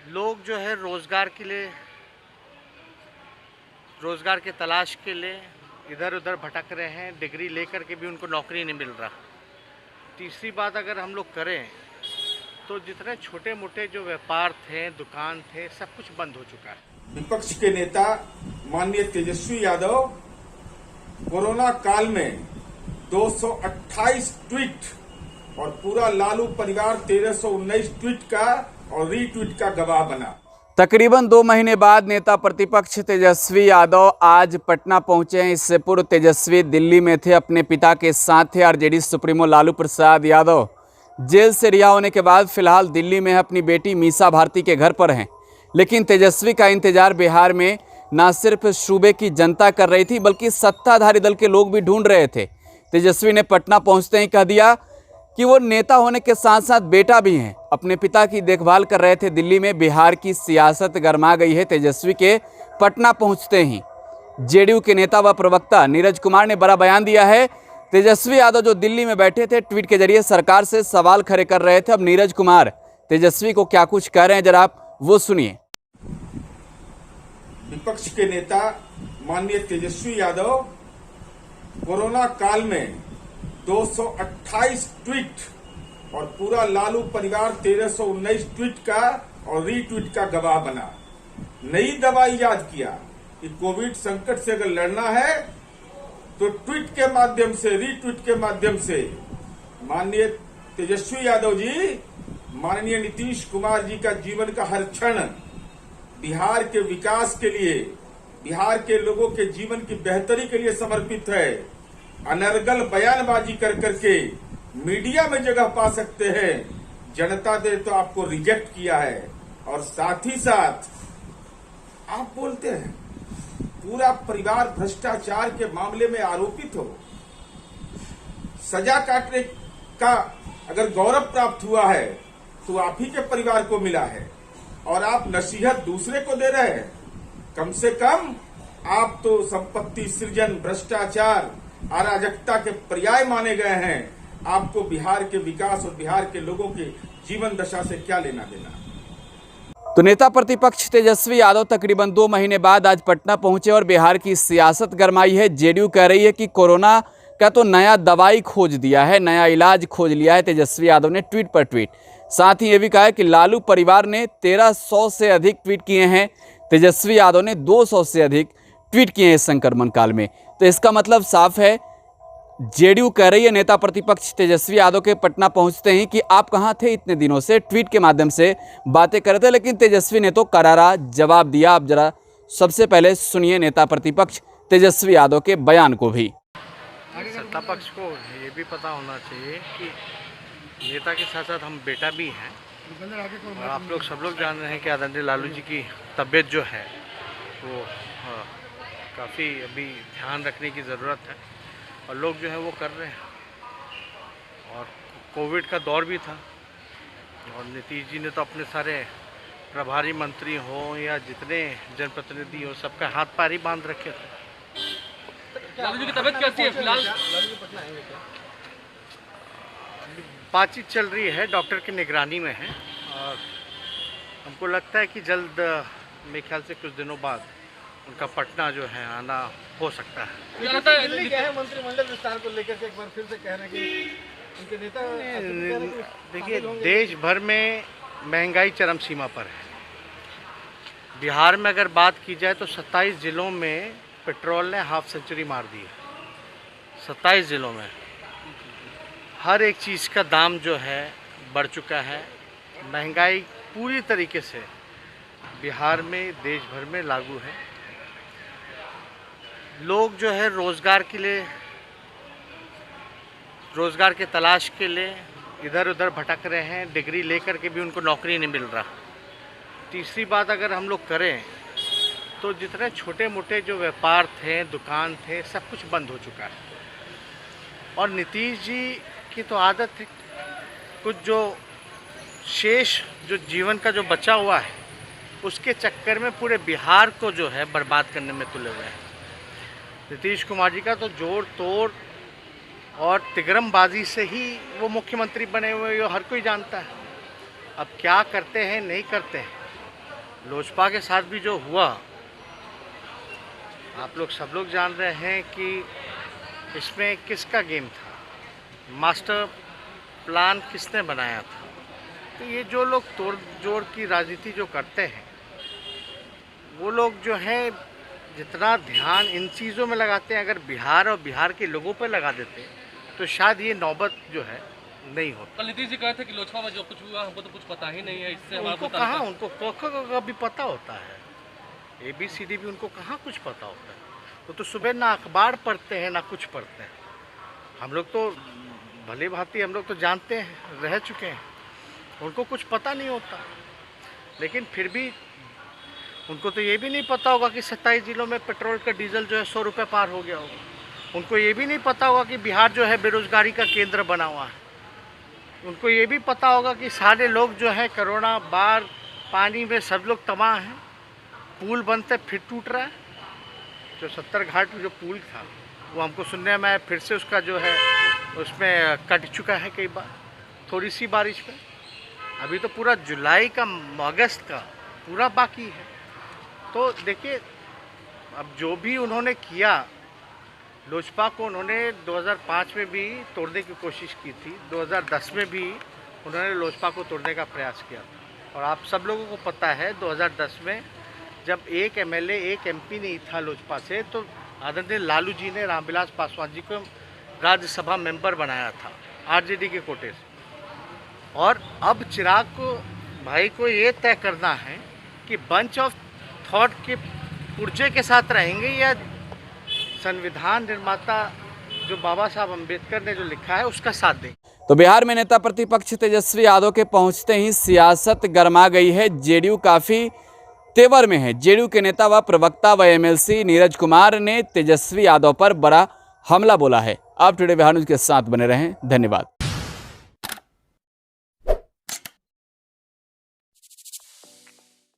लोग जो है रोज़गार के लिए, रोज़गार के तलाश के लिए इधर उधर भटक रहे हैं। डिग्री लेकर के भी उनको नौकरी नहीं मिल रहा। तीसरी बात अगर हम लोग करें तो जितने छोटे मोटे जो व्यापार थे, दुकान थे, सब कुछ बंद हो चुका है। विपक्ष के नेता माननीय तेजस्वी यादव कोरोना काल में 228 ट्वीट और पूरा लालू परिवार 1319 ट्वीट का और रीट्वीट का गवाह बना। तकरीबन 2 महीने बाद नेता प्रतिपक्ष तेजस्वी यादव आज पटना पहुंचे हैं। इससे पूर्व तेजस्वी दिल्ली में थे, अपने पिता के साथ थे। RJD supremo Lalu Prasad Yadav jail से रिहा होने के बाद फिलहाल दिल्ली में अपनी बेटी मीसा भारती के घर पर हैं। लेकिन तेजस्वी का इंतजार बिहार में न सिर्फ सूबे की जनता कर रही थी, बल्कि सत्ताधारी दल के लोग भी ढूंढ रहे थे। तेजस्वी ने पटना पहुंचते ही कह दिया कि वो नेता होने के साथ साथ बेटा भी हैं। अपने पिता की देखभाल कर रहे थे दिल्ली में। बिहार की सियासत गर्मा गई है तेजस्वी के पटना पहुंचते ही। जेडीयू के नेता व प्रवक्ता नीरज कुमार ने बड़ा बयान दिया है। तेजस्वी यादव जो दिल्ली में बैठे थे, ट्वीट के जरिए सरकार से सवाल खड़े कर रहे थे। अब नीरज कुमार तेजस्वी को क्या कुछ कह रहे हैं, जरा आप वो सुनिए। विपक्ष के नेता माननीय तेजस्वी यादव कोरोना काल में 228 ट्वीट और पूरा लालू परिवार 1319 ट्वीट का और रीट्वीट का गवाह बना। नई दवा इजाद किया कि कोविड संकट से अगर लड़ना है तो ट्वीट के माध्यम से, रीट्वीट के माध्यम से माननीय तेजस्वी यादव जी, माननीय नीतीश कुमार जी का जीवन का हर क्षण बिहार के विकास के लिए, बिहार के लोगों के जीवन की बेहतरी के लिए समर्पित है। अनर्गल बयानबाजी कर करके मीडिया में जगह पा सकते हैं। जनता ने तो आपको रिजेक्ट किया है। और साथ ही साथ आप बोलते हैं पूरा परिवार भ्रष्टाचार के मामले में आरोपित हो। सजा काटने का अगर गौरव प्राप्त हुआ है तो आप ही के परिवार को मिला है और आप नसीहत दूसरे को दे रहे हैं। कम से कम आप तो संपत्ति सृजन, भ्रष्टाचार, अराजकता के पर्याय माने गए हैं। आपको बिहार के विकास और बिहार के लोगों के जीवन दशा से क्या लेना देना। तो नेता प्रतिपक्ष तेजस्वी यादव तकरीबन 2 महीने बाद आज पटना पहुंचे और बिहार की सियासत गरमाई है। जेडीयू कह रही है कि कोरोना का तो नया दवाई खोज दिया है, नया इलाज खोज लिया है। तेजस्वी यादव ने ट्वीट पर ट्वीट, साथ ही ये भी कहा है कि लालू परिवार ने 1300 से अधिक ट्वीट किए हैं। तेजस्वी यादव ने 200 से अधिक ट्वीट किए हैं इस संक्रमण काल में। तो इसका मतलब साफ है, जेडीयू कह रही है नेता प्रतिपक्ष तेजस्वी यादव के पटना पहुंचते ही कि आप कहां थे इतने दिनों से, ट्वीट के माध्यम से बातें कर रहे थे। लेकिन तेजस्वी ने तो करारा जवाब दिया। आप जरा सबसे पहले सुनिए नेता प्रतिपक्ष तेजस्वी यादव के बयान को भी। सत्ता पक्ष को ये भी पता होना चाहिए कि नेता के साथ साथ हम बेटा भी हैं। और आप लोग सब लोग जान रहे हैं कि आदरणीय लालू जी की तबीयत जो है वो काफ़ी अभी ध्यान रखने की ज़रूरत है। और लोग जो है वो कर रहे हैं। और कोविड का दौर भी था और नीतीश जी ने तो अपने सारे प्रभारी मंत्री हो या जितने जनप्रतिनिधि हो सबका हाथ पैर ही बांध रखे थे। लालू जी की तबीयत कैसी है फिलहाल? बातचीत चल रही है, डॉक्टर की निगरानी में है और हमको लगता है कि जल्द, मेरे ख्याल से कुछ दिनों बाद उनका पटना जो है आना हो सकता है। दिल्ली गए हैं मंत्रिमंडल विस्तार को लेकर के, एक बार फिर से कह रहे हैं कि उनके नेता। देखिए, देश भर में महंगाई चरम सीमा पर है। बिहार में अगर बात की जाए तो 27 जिलों में पेट्रोल ने हाफ सेंचुरी मार दी है। 27 जिलों में हर एक चीज़ का दाम जो है बढ़ चुका है। महंगाई पूरी तरीके से बिहार में, देश भर में लागू है। लोग जो है रोज़गार के लिए, रोज़गार के तलाश के लिए इधर उधर भटक रहे हैं। डिग्री लेकर के भी उनको नौकरी नहीं मिल रहा। तीसरी बात अगर हम लोग करें तो जितने छोटे मोटे जो व्यापार थे, दुकान थे, सब कुछ बंद हो चुका है। और नीतीश जी की तो आदत है, कुछ जो शेष जो जीवन का जो बचा हुआ है उसके चक्कर में पूरे बिहार को जो है बर्बाद करने में तुले हुए हैं। नीतीश कुमार जी का तो जोड़ तोड़ और तिगरमबाजी से ही वो मुख्यमंत्री बने हुए, ये हर कोई जानता है। अब क्या करते हैं नहीं करते हैं लोजपा के साथ भी जो हुआ, आप लोग सब लोग जान रहे हैं कि इसमें किसका गेम था, मास्टर प्लान किसने बनाया था। तो ये जो लोग तोड़ जोड़ की राजनीति जो करते हैं, वो लोग जो है जितना ध्यान इन चीज़ों में लगाते हैं, अगर बिहार और बिहार के लोगों पर लगा देते तो शायद ये नौबत जो है नहीं होता। कल नीतीश जी कहे थे कि लोजपा में जो कुछ हुआ हमको तो कुछ पता ही नहीं है, इससे उनको कहाँ, उनको क भी पता होता है, ABCD भी उनको कहाँ कुछ पता होता है। वो तो सुबह ना अखबार पढ़ते हैं ना कुछ पढ़ते हैं। हम लोग तो भले भांति हम लोग तो जानते हैं, रह चुके हैं, उनको कुछ पता नहीं होता। लेकिन फिर भी उनको तो ये भी नहीं पता होगा कि 27 जिलों में पेट्रोल का डीजल जो है 100 रुपये पार हो गया होगा। उनको ये भी नहीं पता होगा कि बिहार जो है बेरोजगारी का केंद्र बना हुआ है। उनको ये भी पता होगा कि सारे लोग जो है कोरोना, बाढ़, पानी में सब लोग तबाह हैं। पुल बनते फिर टूट रहा है। जो 70 घाट में जो पुल था वो हमको सुनने में आया फिर से उसका जो है उसमें कट चुका है कई बार, थोड़ी सी बारिश में। अभी तो पूरा जुलाई का, अगस्त का पूरा बाकी है। तो देखिए, अब जो भी उन्होंने किया, लोजपा को उन्होंने 2005 में भी तोड़ने की कोशिश की थी, 2010 में भी उन्होंने लोजपा को तोड़ने का प्रयास किया था। और आप सब लोगों को पता है 2010 में जब एक MLA, एक MP नहीं था लोजपा से, तो आदरणीय लालू जी ने रामविलास पासवान जी को राज्यसभा मेंबर बनाया था RJD के कोटे से। और अब चिराग को भाई को ये तय करना है कि बंच ऑफ थॉट के पुर्जे के साथ रहेंगे या संविधान निर्माता जो बाबा साहब अम्बेडकर ने जो लिखा है उसका साथ देंगे। तो बिहार में नेता प्रतिपक्ष तेजस्वी यादव के पहुंचते ही सियासत गर्मा गई है। जेडीयू काफी तेवर में है। जेडीयू के नेता व प्रवक्ता व MLC नीरज कुमार ने तेजस्वी यादव पर बड़ा हमला बोला है। आप टुडे बिहार न्यूज के साथ बने रहें। धन्यवाद।